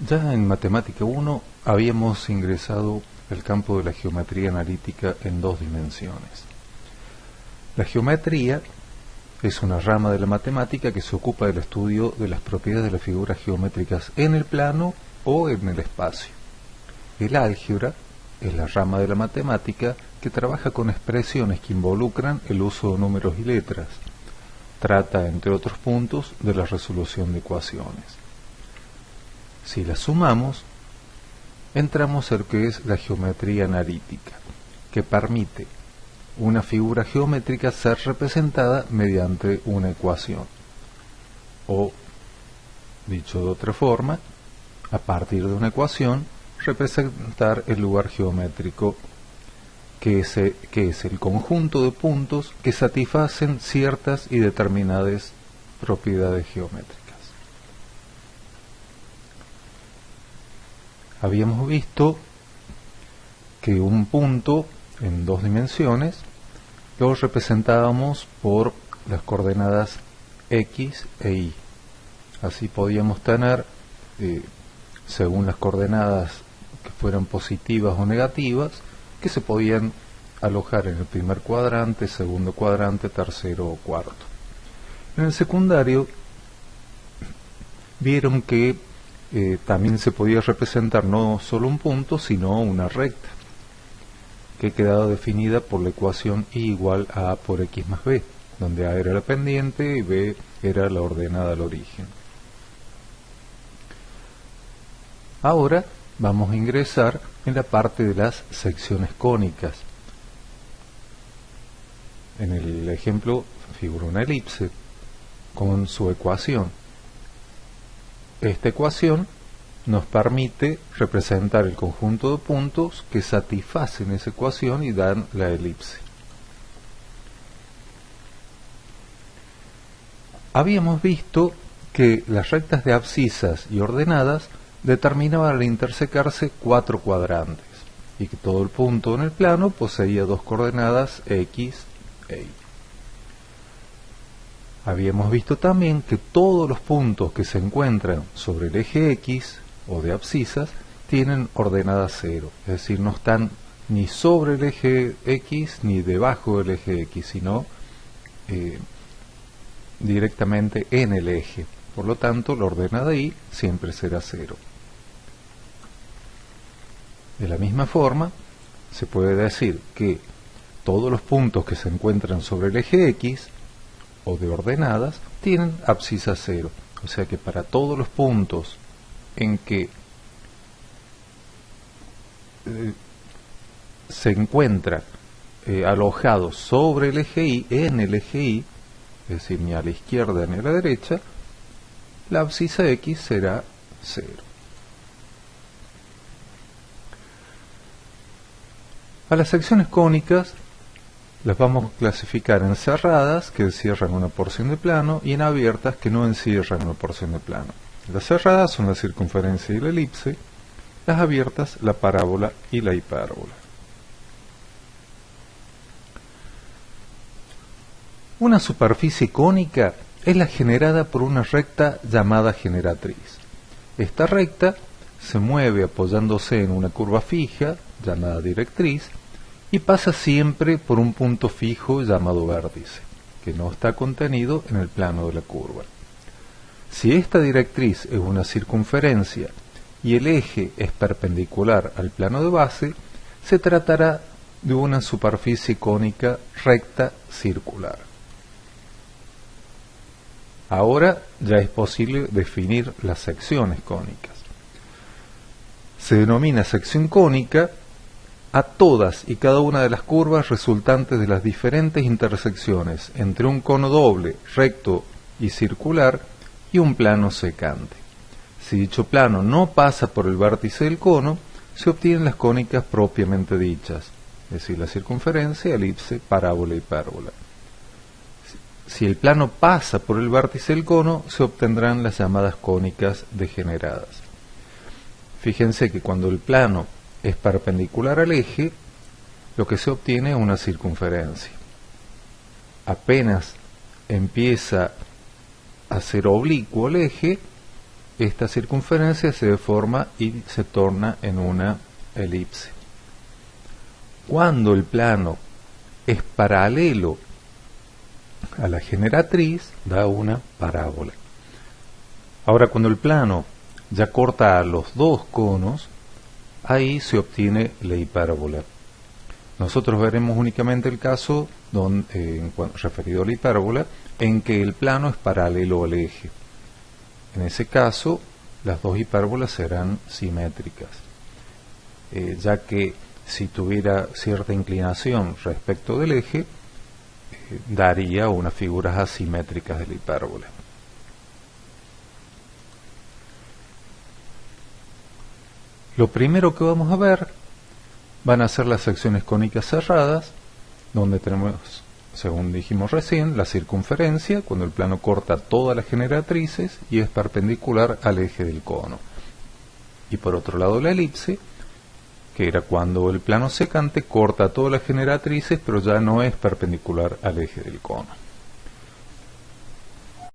Ya en Matemática 1 habíamos ingresado el campo de la geometría analítica en dos dimensiones. La geometría es una rama de la matemática que se ocupa del estudio de las propiedades de las figuras geométricas en el plano o en el espacio. El álgebra es la rama de la matemática que trabaja con expresiones que involucran el uso de números y letras. Trata, entre otros puntos, de la resolución de ecuaciones. Si las sumamos, entramos a lo que es la geometría analítica, que permite una figura geométrica ser representada mediante una ecuación. O, dicho de otra forma, a partir de una ecuación, representar el lugar geométrico, que es el conjunto de puntos que satisfacen ciertas y determinadas propiedades geométricas. Habíamos visto que un punto en dos dimensiones lo representábamos por las coordenadas x e y. Así podíamos tener, según las coordenadas que fueran positivas o negativas, que se podían alojar en el primer cuadrante, segundo cuadrante, tercero o cuarto. En el secundario vieron que también se podía representar no solo un punto, sino una recta, que quedaba definida por la ecuación y igual a A por x más b, donde A era la pendiente y b era la ordenada al origen. Ahora vamos a ingresar en la parte de las secciones cónicas. En el ejemplo figura una elipse con su ecuación. Esta ecuación nos permite representar el conjunto de puntos que satisfacen esa ecuación y dan la elipse. Habíamos visto que las rectas de abscisas y ordenadas determinaban al intersecarse cuatro cuadrantes y que todo el punto en el plano poseía dos coordenadas x e y. Habíamos visto también que todos los puntos que se encuentran sobre el eje X o de abscisas tienen ordenada 0, es decir, no están ni sobre el eje X ni debajo del eje X, sino directamente en el eje. Por lo tanto, la ordenada Y siempre será 0. De la misma forma, se puede decir que todos los puntos que se encuentran sobre el eje X o de ordenadas tienen abscisa 0, o sea que para todos los puntos en que se encuentran alojados sobre el eje Y, en el eje Y, es decir, ni a la izquierda ni a la derecha, la abscisa X será 0. A las secciones cónicas las vamos a clasificar en cerradas, que encierran una porción de plano, y en abiertas, que no encierran una porción de plano. Las cerradas son la circunferencia y la elipse, las abiertas la parábola y la hipérbola. Una superficie cónica es la generada por una recta llamada generatriz. Esta recta se mueve apoyándose en una curva fija, llamada directriz, y pasa siempre por un punto fijo llamado vértice, que no está contenido en el plano de la curva. Si esta directriz es una circunferencia y el eje es perpendicular al plano de base, se tratará de una superficie cónica recta circular. Ahora ya es posible definir las secciones cónicas. Se denomina sección cónica a todas y cada una de las curvas resultantes de las diferentes intersecciones entre un cono doble, recto y circular y un plano secante. Si dicho plano no pasa por el vértice del cono, se obtienen las cónicas propiamente dichas, es decir, la circunferencia, elipse, parábola y hipérbola. Si el plano pasa por el vértice del cono, se obtendrán las llamadas cónicas degeneradas. Fíjense que cuando el plano es perpendicular al eje, lo que se obtiene es una circunferencia. Apenas empieza a ser oblicuo el eje, esta circunferencia se deforma y se torna en una elipse. Cuando el plano es paralelo a la generatriz, da una parábola. Ahora, cuando el plano ya corta a los dos conos, ahí se obtiene la hipérbola. Nosotros veremos únicamente el caso referido a la hipérbola en que el plano es paralelo al eje. En ese caso, las dos hipérbolas serán simétricas, ya que si tuviera cierta inclinación respecto del eje, daría unas figuras asimétricas de la hipérbola. Lo primero que vamos a ver van a ser las secciones cónicas cerradas, donde tenemos, según dijimos recién, la circunferencia, cuando el plano corta todas las generatrices y es perpendicular al eje del cono. Y por otro lado la elipse, que era cuando el plano secante corta todas las generatrices, pero ya no es perpendicular al eje del cono.